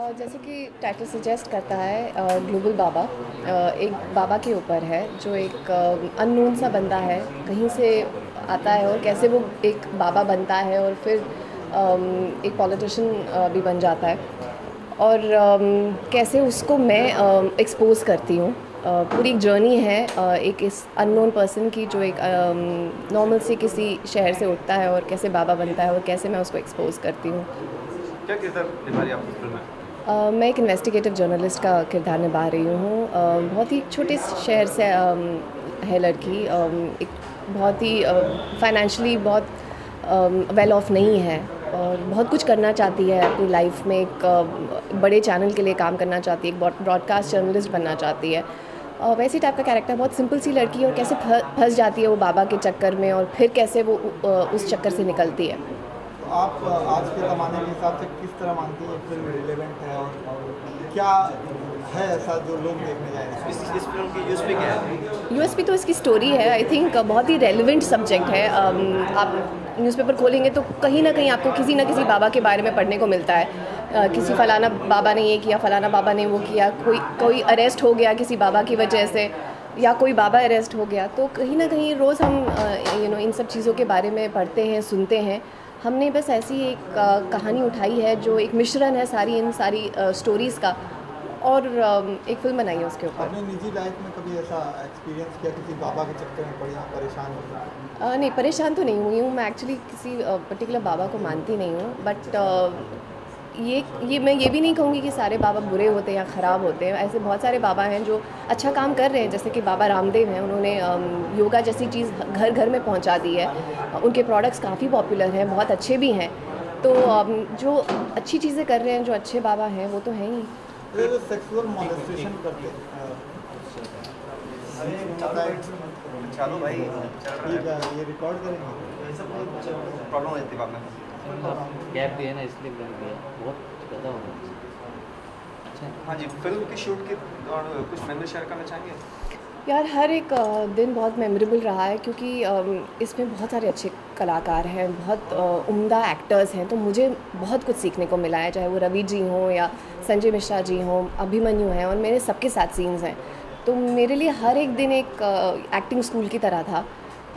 जैसे कि title suggest करता है ग्लोबल बाबा। एक बाबा के ऊपर है जो एक अननोन सा बंदा है, कहीं से आता है और कैसे वो एक बाबा बनता है और फिर एक पॉलिटिशियन भी बन जाता है। और कैसे उसको मैं एक्सपोज करती हूँ। पूरी एक जर्नी है एक इस अननोन पर्सन की जो एक नॉर्मल से किसी शहर से उठता है और कैसे बाबा बनता है और कैसे मैं उसको एक्सपोज करती हूँ। क्या किरदार निभा रही है आप इस फिल्म में? मैं एक इन्वेस्टिगेटिव जर्नलिस्ट का किरदार निभा रही हूँ। बहुत ही छोटे शहर से है लड़की। एक बहुत ही फाइनेंशियली बहुत वेल ऑफ नहीं है और बहुत कुछ करना चाहती है अपनी लाइफ में। एक बड़े चैनल के लिए काम करना चाहती है, एक ब्रॉडकास्ट जर्नलिस्ट बनना चाहती है। वैसी टाइप का कैरेक्टर, बहुत सिंपल सी लड़की है और कैसे फंस जाती है वो बाबा के चक्कर में और फिर कैसे वो उस चक्कर से निकलती है। तो आप आज के ज़माने के हिसाब से किस तरह मानती हैं फिल्म रिलेवेंट है और क्या है ऐसा जो लोग देखने जाएंगे? इस फिल्म की यूएसपी क्या है? यूएसपी तो इसकी स्टोरी है। आई थिंक बहुत ही रेलिवेंट सब्जेक्ट है। आप न्यूज़पेपर खोलेंगे तो कहीं ना कहीं आपको किसी ना किसी बाबा के बारे में पढ़ने को मिलता है। किसी फलाना बाबा ने ये किया, फलाना बाबा ने वो किया, कोई अरेस्ट हो गया किसी बाबा की वजह से, या कोई बाबा अरेस्ट हो गया। तो कहीं ना कहीं रोज़ हम इन सब चीज़ों के बारे में पढ़ते हैं, सुनते हैं। हमने बस ऐसी एक कहानी उठाई है जो एक मिश्रण है इन सारी स्टोरीज़ का, और एक फिल्म बनाई है उसके ऊपर। अपनी निजी लाइफ में कभी ऐसा एक्सपीरियंस किया किसी बाबा के चक्कर में पड़ी, परेशान हो गई? नहीं, परेशान तो नहीं हुई हूँ मैं। एक्चुअली किसी पर्टिकुलर बाबा को मानती नहीं हूँ, बट ये मैं ये भी नहीं कहूँगी कि सारे बाबा बुरे होते हैं या ख़राब होते हैं। ऐसे बहुत सारे बाबा हैं जो अच्छा काम कर रहे हैं, जैसे कि बाबा रामदेव हैं। उन्होंने योगा जैसी चीज़ घर घर में पहुँचा दी है। उनके प्रोडक्ट्स काफ़ी पॉपुलर हैं, बहुत अच्छे भी हैं। तो जो अच्छी चीज़ें कर रहे हैं, जो अच्छे बाबा हैं, वो तो हैं ही। ये जो सेक्सुअल मॉलेस्टेशन करते हैं, चलो भाई, ठीक है, ये रिकॉर्ड करेंगे। ये सब प्रॉब्लम हो जाती है बाद में। गैप भी है ना, इसलिए बन गया, बहुत ज़्यादा हो रहा है। अच्छा, हाँ जी, फिल्म की शूट के और कुछ मेमोरी शेयर करना चाहेंगे? यार, हर एक दिन बहुत मेमोरेबल रहा है, क्योंकि इसमें बहुत सारे अच्छे कलाकार हैं, बहुत उम्दा एक्टर्स हैं। तो मुझे बहुत कुछ सीखने को मिला है, चाहे वो रवि जी हों या संजय मिश्रा जी हों, अभिमन्यु हैं, और मेरे सबके साथ सीन्स हैं। तो मेरे लिए हर एक दिन एक एक्टिंग स्कूल की तरह था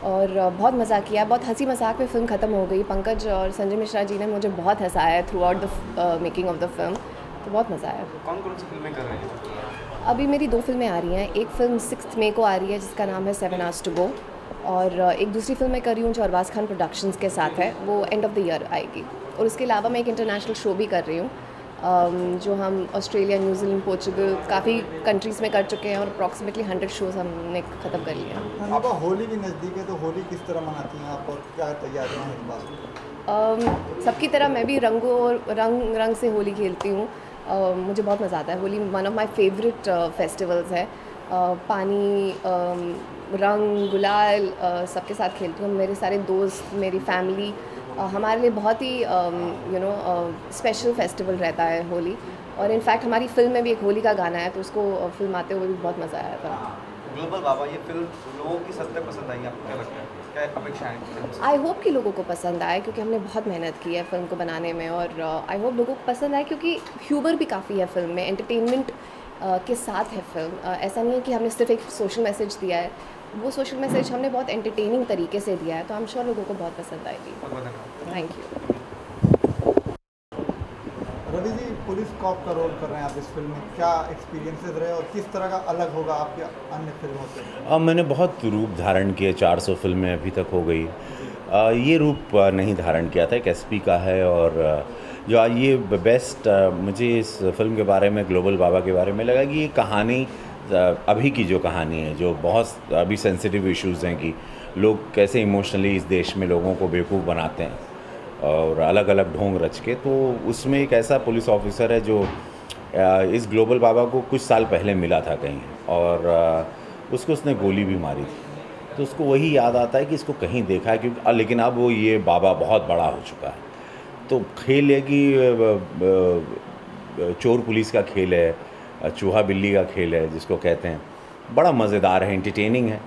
और बहुत मज़ा किया। बहुत हंसी मजाक में फ़िल्म ख़त्म हो गई। पंकज और संजय मिश्रा जी ने मुझे बहुत हंसाया throughout the making of the film. तो बहुत मज़ा आया। कौन कौन सी फिल्में कर रहे हैं? अभी मेरी 2 फिल्में आ रही हैं। एक फ़िल्म 6 मई को आ रही है जिसका नाम है 7 Hours to Go, और एक दूसरी फिल्म मैं कर रही हूँ जो अरबाज़ खान प्रोडक्शंस के साथ है, वो एंड ऑफ द ईयर आएगी। और उसके अलावा मैं एक इंटरनेशनल शो भी कर रही हूँ, जो हम ऑस्ट्रेलिया, न्यूजीलैंड, पोर्चुगल, काफ़ी कंट्रीज़ में कर चुके हैं और अप्रॉक्सीमेटली 100 शोज़ हमने ख़त्म कर लिए हैं। अब होली भी नज़दीक है, तो होली किस तरह मनाती हैं आप और क्या तैयारियाँ हैं इस बात? सबकी तरह मैं भी रंग से होली खेलती हूँ। मुझे बहुत मज़ा आता है। Holi one of my favourite festivals है। पानी, रंग, गुलाल, सबके साथ खेलती हूँ। मेरे सारे दोस्त, मेरी फैमिली, हमारे लिए बहुत ही स्पेशल फेस्टिवल रहता है होली। और इनफैक्ट हमारी फ़िल्म में भी एक होली का गाना है, तो उसको फिल्माते हुए भी बहुत मज़ा आया था। ग्लोबल बाबा, ये फिल्म लोगों की सद तक पसंद आई, आपको क्या लगता है? क्या अपेक्षाएं हैं फिल्म से? आई होप कि लोगों को पसंद आए, क्योंकि हमने बहुत मेहनत की है फ़िल्म को बनाने में। और आई होप लोगों को पसंद आए, क्योंकि ह्यूमर भी काफ़ी है फ़िल्म में, एंटरटेनमेंट के साथ है फ़िल्म। ऐसा नहीं है कि हमने सिर्फ एक सोशल मैसेज दिया है। वो सोशल मैसेज हमने बहुत एंटरटेनिंग तरीके से दिया है, तो आई एम श्योर लोगों को बहुत पसंद आएगी। बहुत बहुत धन्यवाद। Thank you. Ravi ji, police cop का रोल कर रहे हैं आप इस फिल्म में, क्या एक्सपीरियंसेस रहे और किस तरह का अलग होगा आपके अन्य फिल्मों से? अब मैंने बहुत रूप धारण किए, 400 फिल्में अभी तक हो गई। ये रूप नहीं धारण किया था, एक एसपी का है। और जो ये बेस्ट मुझे इस फिल्म के बारे में, ग्लोबल बाबा के बारे में लगा कि ये कहानी अभी की जो कहानी है, जो बहुत अभी सेंसिटिव इश्यूज़ हैं कि लोग कैसे इमोशनली इस देश में लोगों को बेवकूफ़ बनाते हैं और अलग अलग ढोंग रच के। तो उसमें एक ऐसा पुलिस ऑफिसर है जो इस ग्लोबल बाबा को कुछ साल पहले मिला था कहीं, और उसको उसने गोली भी मारी थी। तो उसको वही याद आता है कि इसको कहीं देखा है, क्योंकि लेकिन अब वो ये बाबा बहुत बड़ा हो चुका है। तो खेल है कि चोर पुलिस का खेल है, चूहा बिल्ली का खेल है जिसको कहते हैं। बड़ा मज़ेदार है, एंटरटेनिंग है,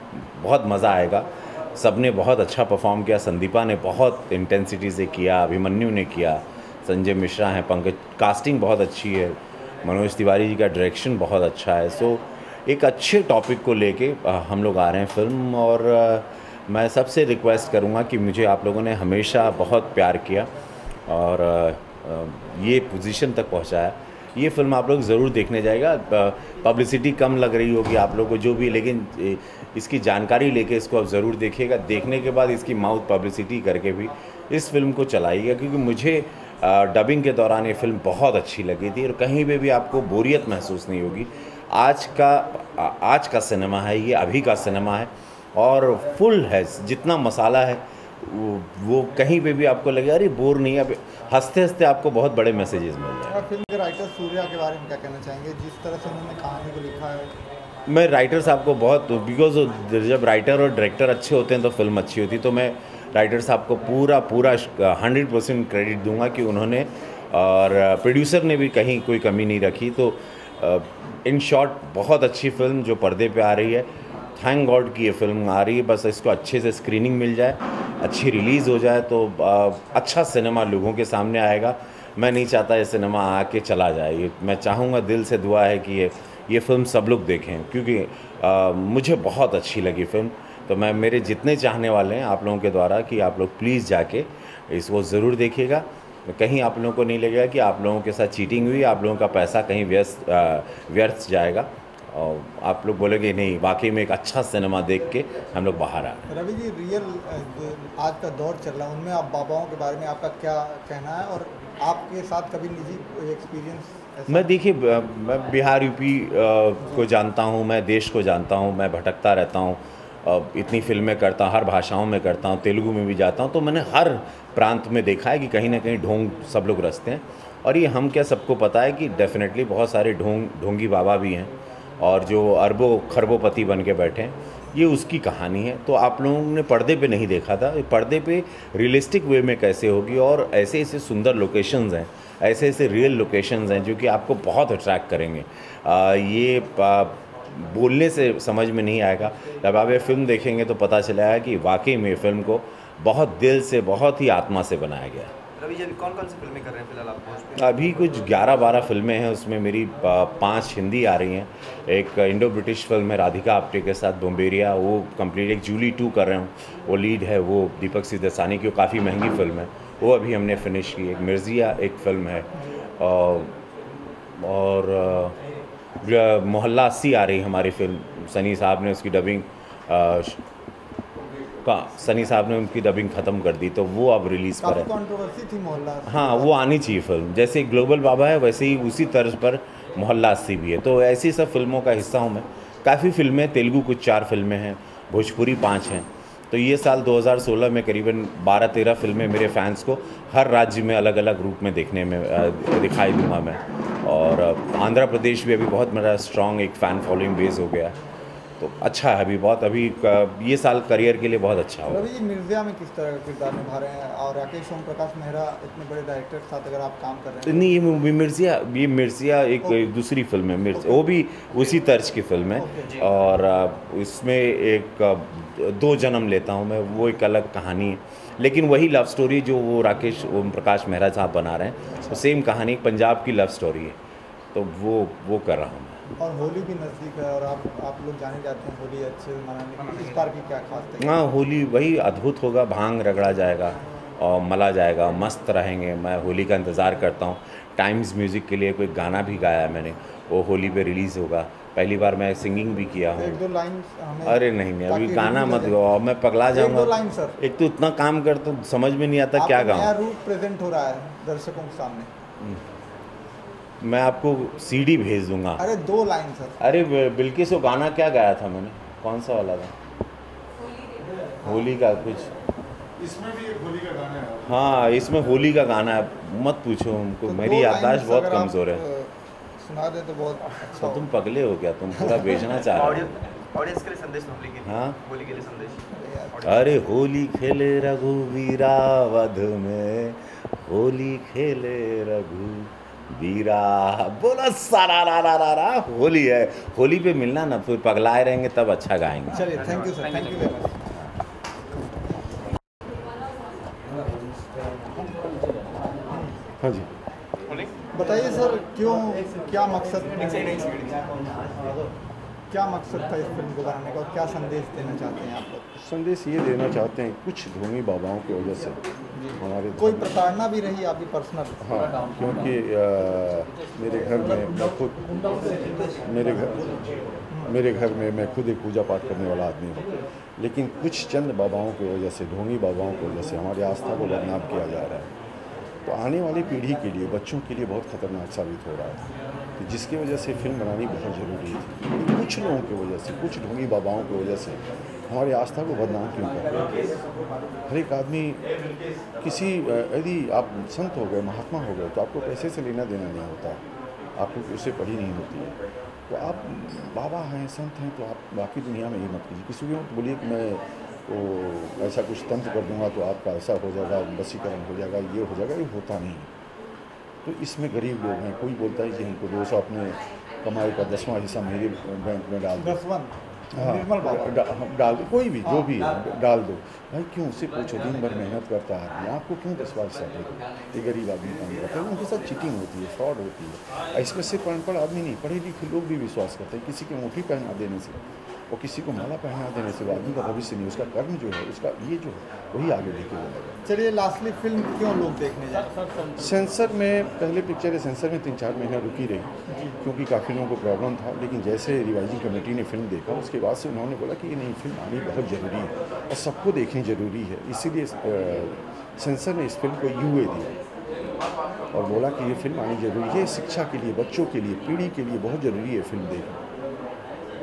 बहुत मज़ा आएगा। सबने बहुत अच्छा परफॉर्म किया। संदीपा ने बहुत इंटेंसिटी से किया, अभिमन्यु ने किया, संजय मिश्रा हैं, पंकज, कास्टिंग बहुत अच्छी है। मनोज तिवारी जी का डायरेक्शन बहुत अच्छा है। सो एक अच्छे टॉपिक को लेके हम लोग आ रहे हैं फिल्म, और मैं सबसे रिक्वेस्ट करूँगा कि मुझे आप लोगों ने हमेशा बहुत प्यार किया और ये पोजीशन तक पहुँचाया। ये फिल्म आप लोग ज़रूर देखने जाएगा। पब्लिसिटी कम लग रही होगी आप लोगों को जो भी, लेकिन इसकी जानकारी लेके इसको आप ज़रूर देखिएगा। देखने के बाद इसकी माउथ पब्लिसिटी करके भी इस फिल्म को चलाइएगा, क्योंकि मुझे डबिंग के दौरान ये फिल्म बहुत अच्छी लगी थी और कहीं पे भी आपको बोरियत महसूस नहीं होगी। आज का सिनेमा है ये, अभी का सिनेमा है और फुल है, जितना मसाला है वो कहीं पे भी आपको लगे अरे बोर नहीं है, हंसते हंसते आपको बहुत बड़े मैसेजेस मिल जाए। फिल्म के राइटर सूर्या के बारे में क्या कहना चाहेंगे, जिस तरह से उन्होंने कहानी को लिखा है? मैं राइटर साहब को बहुत, बिकॉज जब राइटर और डायरेक्टर अच्छे होते हैं तो फिल्म अच्छी होती है, तो मैं राइटर साहब को पूरा 100% क्रेडिट दूंगा कि उन्होंने, और प्रोड्यूसर ने भी कहीं कोई कमी नहीं रखी। तो इन शॉर्ट बहुत अच्छी फिल्म जो पर्दे पे आ रही है। थैंक गॉड कि ये फिल्म आ रही है, बस इसको अच्छे से स्क्रीनिंग मिल जाए, अच्छी रिलीज़ हो जाए तो अच्छा सिनेमा लोगों के सामने आएगा। मैं नहीं चाहता ये सिनेमा आके चला जाए, ये मैं चाहूँगा, दिल से दुआ है कि ये फिल्म सब लोग देखें, क्योंकि मुझे बहुत अच्छी लगी फिल्म। तो मैं, मेरे जितने चाहने वाले हैं आप लोगों के द्वारा कि आप लोग प्लीज़ जाके इसको ज़रूर देखिएगा। कहीं आप लोगों को नहीं लगेगा कि आप लोगों के साथ चीटिंग हुई, आप लोगों का पैसा कहीं व्यर्थ जाएगा और आप लोग बोलेंगे नहीं वाकई में एक अच्छा सिनेमा देख के हम लोग बाहर आ रहे हैं। रवि जी, रियल आज का दौर चल रहा है, उनमें आप बाबाओं के बारे में आपका क्या कहना है, और आपके साथ कभी निजी एक्सपीरियंस? मैं देखिए, मैं बिहार यूपी को जानता हूँ, मैं देश को जानता हूँ, मैं भटकता रहता हूँ, इतनी फिल्में करता हूँ, हर भाषाओं में करता हूँ, तेलुगु में भी जाता हूँ, तो मैंने हर प्रांत में देखा है कि कहीं ना कहीं ढोंग सब लोग रचते हैं। और ये हम क्या सबको पता है कि डेफिनेटली बहुत सारे ढोंगी बाबा भी हैं और जो अरबों खरबोपति बन के बैठे हैं, ये उसकी कहानी है। तो आप लोगों ने पर्दे पे नहीं देखा था, पर्दे पे रियलिस्टिक वे में कैसे होगी, और ऐसे ऐसे सुंदर लोकेशंस हैं, ऐसे ऐसे रियल लोकेशंस हैं जो कि आपको बहुत अट्रैक्ट करेंगे। ये बोलने से समझ में नहीं आएगा, जब आप ये फिल्म देखेंगे तो पता चलेगा कि वाकई में फिल्म को बहुत दिल से, बहुत ही आत्मा से बनाया गया है। रवि जी, कौन कौन सी फिल्में कर रहे हैं फिलहाल आप? अभी कुछ 11-12 फिल्में हैं, उसमें मेरी 5 हिंदी आ रही हैं। एक इंडो ब्रिटिश फिल्म है राधिका आप्टे के साथ, बोम्बेरिया, वो कंप्लीट। एक जूली 2 कर रहे हूँ, वो लीड है वो दीपक सिद्धसानी की, वो काफ़ी महंगी फिल्म है, वो अभी हमने फिनिश की। एक मिर्जिया एक फिल्म है, और मोहल्ला 80 आ रही हमारी फिल्म। सनी साहब ने उसकी डबिंग सनी साहब ने उनकी डबिंग ख़त्म कर दी, तो वो अब रिलीज़ पर है। कंट्रोवर्सी थी मोहल्ला। हाँ, वो आनी चाहिए फिल्म, जैसे ग्लोबल बाबा है वैसे ही उसी तर्ज पर मोहल्ला 80 भी है। तो ऐसी सब फिल्मों का हिस्सा हूँ मैं। काफ़ी फिल्में, तेलुगु कुछ 4 फिल्में हैं, भोजपुरी 5 हैं। तो ये साल 2016 में करीबन 12-13 फिल्में मेरे फैंस को हर राज्य में अलग अलग रूप में देखने में दिखाई दूँगा मैं। और आंध्र प्रदेश भी अभी बहुत मेरा स्ट्रॉन्ग एक फ़ैन फॉलोइंग बेस हो गया है, तो अच्छा है। अभी ये साल करियर के लिए बहुत अच्छा होगा। रवि जी, मिर्जिया में किस तरह का किरदार निभा रहे हैं, और राकेश ओम प्रकाश मेहरा इतने बड़े डायरेक्टर के साथ अगर आप काम कर रहे हैं? नहीं, ये मिर्जिया एक दूसरी फिल्म है, वो भी उसी तर्ज की फिल्म है। और इसमें एक 2 जन्म लेता हूँ मैं, वो एक अलग कहानी है, लेकिन वही लव स्टोरी जो वो राकेश ओम प्रकाश मेहरा साहब बना रहे हैं, तो सेम कहानी पंजाब की लव स्टोरी है, तो वो कर रहा हूँ मैं। और होली भी नज़दीक है, और आप लोग जाने जाते हैं होली अच्छे से मनाने की, इस बार की क्या खास है? हाँ, होली वही अद्भुत होगा, भांग रगड़ा जाएगा और मला जाएगा, मस्त रहेंगे। मैं होली का इंतज़ार करता हूँ। टाइम्स म्यूज़िक के लिए कोई गाना भी गाया है मैंने, वो होली पे रिलीज़ होगा। पहली बार मैं सिंगिंग भी किया हूँ। 1-2 लाइन? अरे नहीं, अभी गाना मत गाओ, मैं पगला जाऊँगा। 1-2 लाइन सर। एक तो इतना काम करता हूँ, समझ में नहीं आता क्या गाऊँ। नया रूप प्रेजेंट हो रहा है दर्शकों के सामने। मैं आपको सीडी भेज दूंगा। अरे 2 लाइन सर। अरे बिल्किस, वो गाना क्या गाया था मैंने, कौन सा वाला था? होली का कुछ, इसमें भी एक होली का गाना है। हाँ, इसमें होली का गाना है, मत पूछो हमको, तो मेरी याददाश्त बहुत कमज़ोर है। सुना दे तो बहुत अच्छा। तो तुम पगले हो क्या, तुम पूरा बेचना चाह रहे हो? ऑडियंस के लिए संदेश होली के लिए। हाँ, होली के लिए संदेश। अरे होली खेले रघुवीरा वध में, होली खेले रघुवीरा, बोला सारा रा। होली है, होली पे मिलना ना, फिर पगलाए रहेंगे तब अच्छा गाएंगे। चलिए, thank you sir, thank you very much. हाँ जी, बताइए सर, क्यों, क्या मकसद था इस फिल्म को बनाने का और क्या संदेश देना चाहते हैं आप लोग? संदेश ये देना चाहते हैं कुछ ढोंगी बाबाओं की वजह से हमारे कोई प्रताड़ना भी रही आपकी पर्सनल? हाँ, क्योंकि मेरे घर में मैं खुद मेरे घर में मैं खुद एक पूजा पाठ करने वाला आदमी हूँ, लेकिन कुछ चंद बाबाओं की वजह से, ढोंगी बाबाओं की वजह से हमारी आस्था को बदनाम किया जा रहा है। तो आने वाली पीढ़ी के लिए, बच्चों के लिए बहुत ख़तरनाक साबित हो रहा है, तो जिसकी वजह से फिल्म बनानी बहुत ज़रूरी थी। कुछ लोगों की वजह से, कुछ ढोंगी बाबाओं की वजह से हमारी आस्था को बदनाम क्यों कर रहे हैं? हर एक आदमी किसी, यदि आप संत हो गए, महात्मा हो गए, तो आपको पैसे से लेना देना नहीं होता, आपको उसे पढ़ी नहीं होती है। तो आप बाबा हैं, संत हैं, तो आप बाकी दुनिया में ये मत कीजिए। किसी को बोलिए कि मैं तो ऐसा कुछ तंत्र कर दूंगा तो आपका ऐसा हो जाएगा, वशीकरण हो जाएगा, ये हो जाएगा, ये होता नहीं है। तो इसमें गरीब लोग हैं, कोई बोलता है कि हमको 200 अपने कमाई का 10वां हिस्सा मेरे बैंक में डाल दो, हाँ डाल दो, कोई भी जो भी है डाल दो। भाई क्यों, उससे पूछो, दिन भर मेहनत करता है आदमी, आपको क्यों विश्वास है? ये गरीब आदमी काम करता है, उनके साथ चीटिंग होती है, फ्रॉड होती है। इसमें से पढ़ आदमी नहीं, पढ़े लिखे लोग भी विश्वास करते हैं। किसी की अंगूठी पहना देने से और किसी को माला पहना देने से वो आदमी का भविष्य नहीं, उसका कर्म जो है, उसका ये जो है वही आगे लेके जाएगा। चलिए, लास्टली फिल्म क्यों लोग देखने जाए? सेंसर में पहले पिक्चर है, सेंसर में 3-4 महीना रुकी रही क्योंकि काफ़ी लोगों को प्रॉब्लम था, लेकिन जैसे रिवाइजिंग कमेटी ने फिल्म देखा उसके बाद से उन्होंने बोला कि ये नहीं, फिल्म आनी बहुत ज़रूरी है और सबको देखनी ज़रूरी है। इसीलिए सेंसर ने इस फिल्म को UA दिया और बोला कि ये फिल्म आनी ज़रूरी है, शिक्षा के लिए, बच्चों के लिए, पीढ़ी के लिए बहुत ज़रूरी है फिल्म देखना।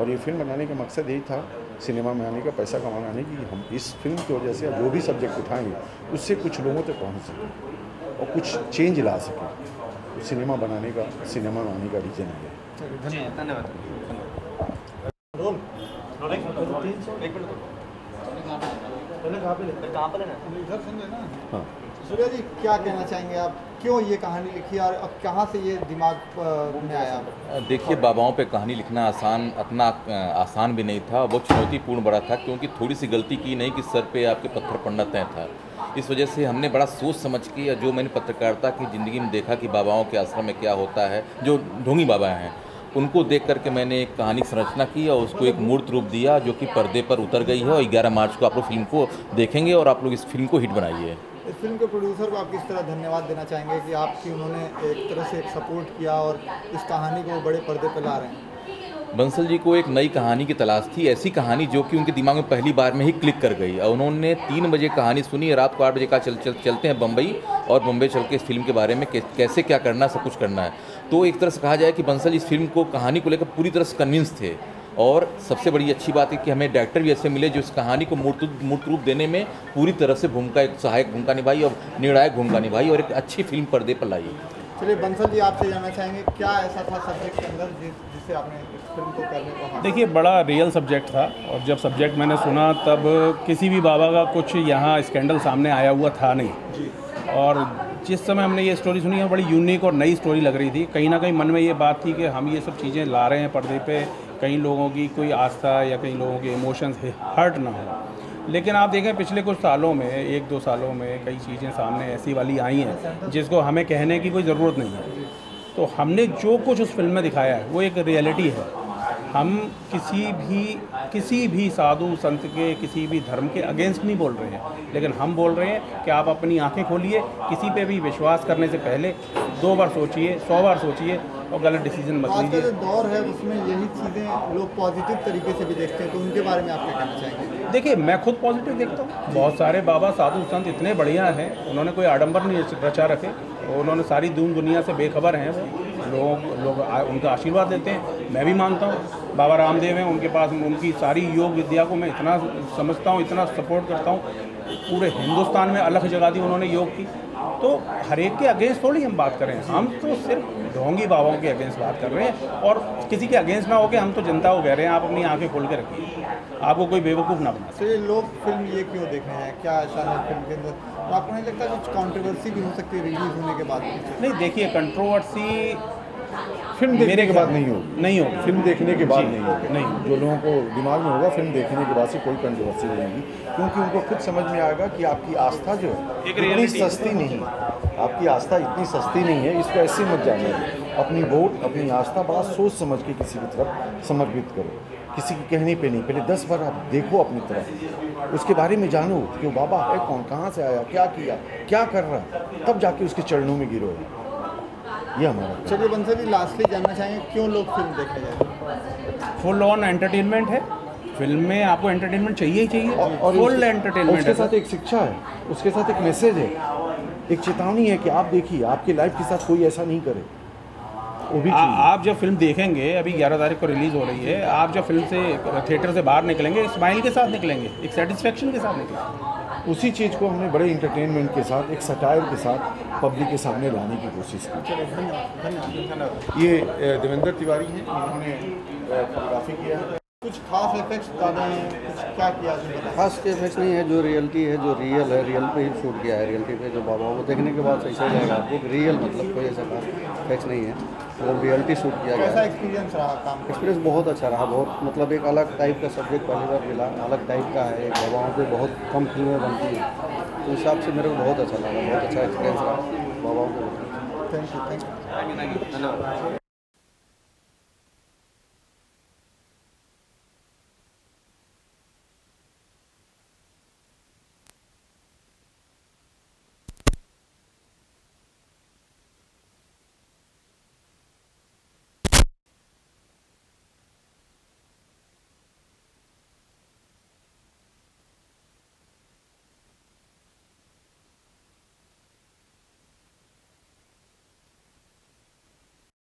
और ये फिल्म बनाने का मकसद यही था, सिनेमा में आने का, पैसा कमाने की, हम इस फिल्म की वजह से जो भी सब्जेक्ट उठाएंगे उससे कुछ लोगों तक पहुंच सके और कुछ चेंज ला सके। तो सिनेमा बनाने का, सिनेमा में आने का रीजन है। धन्यवाद। हाँ, सूर्या जी, क्या कहना चाहेंगे आप? क्यों ये कहानी लिखी और अब कहाँ से ये दिमाग में आया? देखिए, बाबाओं पे कहानी लिखना इतना आसान भी नहीं था, बहुत चुनौतीपूर्ण बड़ा था, क्योंकि थोड़ी सी गलती की नहीं कि सर पे आपके पत्थर पड़ना तय था। इस वजह से हमने बड़ा सोच समझ के, जो मैंने पत्रकारिता की ज़िंदगी में देखा कि बाबाओं के आश्रम में क्या होता है, जो ढोंगी बाबा हैं, उनको देख करके मैंने एक कहानी संरचना की और उसको एक मूर्त रूप दिया जो कि पर्दे पर उतर गई है। और 11 मार्च को आप लोग फिल्म को देखेंगे और आप लोग इस फिल्म को हिट बनाइए। इस फिल्म के प्रोड्यूसर को आप किस तरह धन्यवाद देना चाहेंगे कि आपकी उन्होंने एक तरह से एक सपोर्ट किया और इस कहानी को बड़े पर्दे पर ला रहे हैं? बंसल जी को एक नई कहानी की तलाश थी, ऐसी कहानी जो कि उनके दिमाग में पहली बार में ही क्लिक कर गई। और उन्होंने 3 बजे कहानी सुनी, रात को 8 बजे कहा चलते हैं बम्बई, और बम्बई चल के इस फिल्म के बारे में कैसे क्या करना, सब कुछ करना है। तो एक तरह से कहा जाए कि बंसल इस फिल्म को, कहानी को लेकर पूरी तरह से कन्विंस थे। और सबसे बड़ी अच्छी बात है कि हमें डायरेक्टर भी ऐसे मिले जो इस कहानी को मूर्त रूप देने में पूरी तरह से भूमिका, एक सहायक भूमिका निभाई और निर्णायक भूमिका निभाई और एक अच्छी फिल्म पर्दे पर लाई। चलिए बंसल जी, आपसे जानना चाहेंगे क्या ऐसा था सब्जेक्ट के अंदर जिससे आपने इस फिल्म को करने को? देखिए, बड़ा रियल सब्जेक्ट था और जब सब्जेक्ट मैंने सुना तब किसी भी बाबा का कुछ यहाँ स्कैंडल सामने आया हुआ था नहीं जी। और जिस समय हमने ये स्टोरी सुनी है, बड़ी यूनिक और नई स्टोरी लग रही थी। कहीं ना कहीं मन में ये बात थी कि हम ये सब चीज़ें ला रहे हैं पर्दे पे, कई लोगों की कोई आस्था या कई लोगों के इमोशंस हर्ट ना हो। लेकिन आप देखें पिछले कुछ सालों में, 1-2 सालों में कई चीज़ें सामने ऐसी वाली आई हैं जिसको हमें कहने की कोई ज़रूरत नहीं है। तो हमने जो कुछ उस फिल्म में दिखाया है वो एक रियलिटी है। हम किसी भी साधु संत के, किसी भी धर्म के अगेंस्ट नहीं बोल रहे हैं, लेकिन हम बोल रहे हैं कि आप अपनी आंखें खोलिए, किसी पे भी विश्वास करने से पहले 2 बार सोचिए, 100 बार सोचिए और गलत डिसीजन मत लीजिए। आज का जो दौर है उसमें यही चीज़ें लोग पॉजिटिव तरीके से भी देखते हैं, तो उनके बारे में आप क्या कहना चाहेंगे? देखिए, मैं खुद पॉजिटिव देखता हूँ। बहुत सारे बाबा साधु संत इतने बढ़िया हैं, उन्होंने कोई आडंबर नहीं रचा रखे, उन्होंने सारी दुनिया से बेखबर हैं। वो लोग उनका आशीर्वाद देते हैं, मैं भी मानता हूँ। बाबा रामदेव हैं, उनके पास उनकी सारी योग विद्या को मैं इतना समझता हूँ, इतना सपोर्ट करता हूँ। पूरे हिंदुस्तान में अलग जगह दी उन्होंने योग की। तो हर एक के अगेंस्ट थोड़ी हम बात कर रहे हैं, हम तो सिर्फ ढोंगी बाबाओं के अगेंस्ट बात कर रहे हैं। और किसी के अगेंस्ट ना होकर हम तो जनता को कह रहे हैं आप अपनी आंखें खोल के रखिए, आपको कोई बेवकूफ़ ना बना। तो ये लोग फिल्म ये क्यों देख रहे हैं, क्या ऐसा है फिल्म के अंदर? तो आपको नहीं लगता कुछ कंट्रोवर्सी भी हो सकती है रिलीज होने के बाद? नहीं, देखिए, कंट्रोवर्सी फिल्म देखने के बाद नहीं होगी, नहीं होगी। फिल्म देखने के बाद नहीं होगी, नहीं। जो लोगों को दिमाग में होगा फिल्म देखने के बाद से कोई कंट्रोवर्सी नहीं होगी, क्योंकि उनको खुद समझ में आएगा कि आपकी आस्था जो है इतनी सस्ती नहीं है, आपकी आस्था इतनी सस्ती नहीं है, इसको ऐसे मत जानिए। अपनी वोट, अपनी आस्था बड़ा सोच समझ के किसी की तरफ समर्पित करो, किसी की कहने पे नहीं। पहले 10 बार आप देखो अपनी तरफ, उसके बारे में जानो कि वो बाबा है कौन, कहाँ से आया, क्या किया, क्या कर रहा है, तब जाके उसके चरणों में गिरो। ये हमारा। चलिए बंसल जी, लास्टली जानना चाहेंगे क्यों लोग फिल्म देखने जाए? फुल ऑन एंटरटेनमेंट है फिल्म में, आपको एंटरटेनमेंट चाहिए ही चाहिए, और फुल एंटरटेनमेंट उसके है। साथ एक शिक्षा है, उसके साथ एक मैसेज है, एक चेतावनी है कि आप देखिए आपकी लाइफ के साथ कोई ऐसा नहीं करे, वो भी चाहिए। आप जब फिल्म देखेंगे, अभी 11 तारीख को रिलीज़ हो रही है, आप जब फिल्म से थिएटर से बाहर निकलेंगे स्माइल के साथ निकलेंगे, एक सेटिस्फेक्शन के साथ निकलेंगे। उसी चीज़ को हमने बड़े इंटरटेनमेंट के साथ, एक सटायर के साथ पब्लिक के सामने लाने की कोशिश की। ये देवेंद्र तिवारी हैं, इन्होंने फोटोग्राफी किया है। कुछ खास इफेक्ट्स डाले हैं, कुछ क्या किया आपने? खास के इफेक्ट्स नहीं है, जो रियलिटी है, जो रियल है, रियल पे ही शूट किया है। रियलिटी पे जो बाबा को देखने के बाद सही से जाएगा आपको, रियल मतलब कोई ऐसा खास इफेक्ट्स नहीं है, मतलब रियलिटी शूट किया गया कैसा है। एक्सपीरियंस रहा काम का? एक्सपीरियंस बहुत अच्छा रहा, बहुत मतलब एक अलग टाइप का सब्जेक्ट पहली बार मिला, अलग टाइप का है। एक बाबाओं पे बहुत कम फिल्में बनती हैं, तो उस हिसाब से मेरे को बहुत अच्छा लगा, बहुत अच्छा एक्सपीरियंस रहा बाबाओं को। Thank you.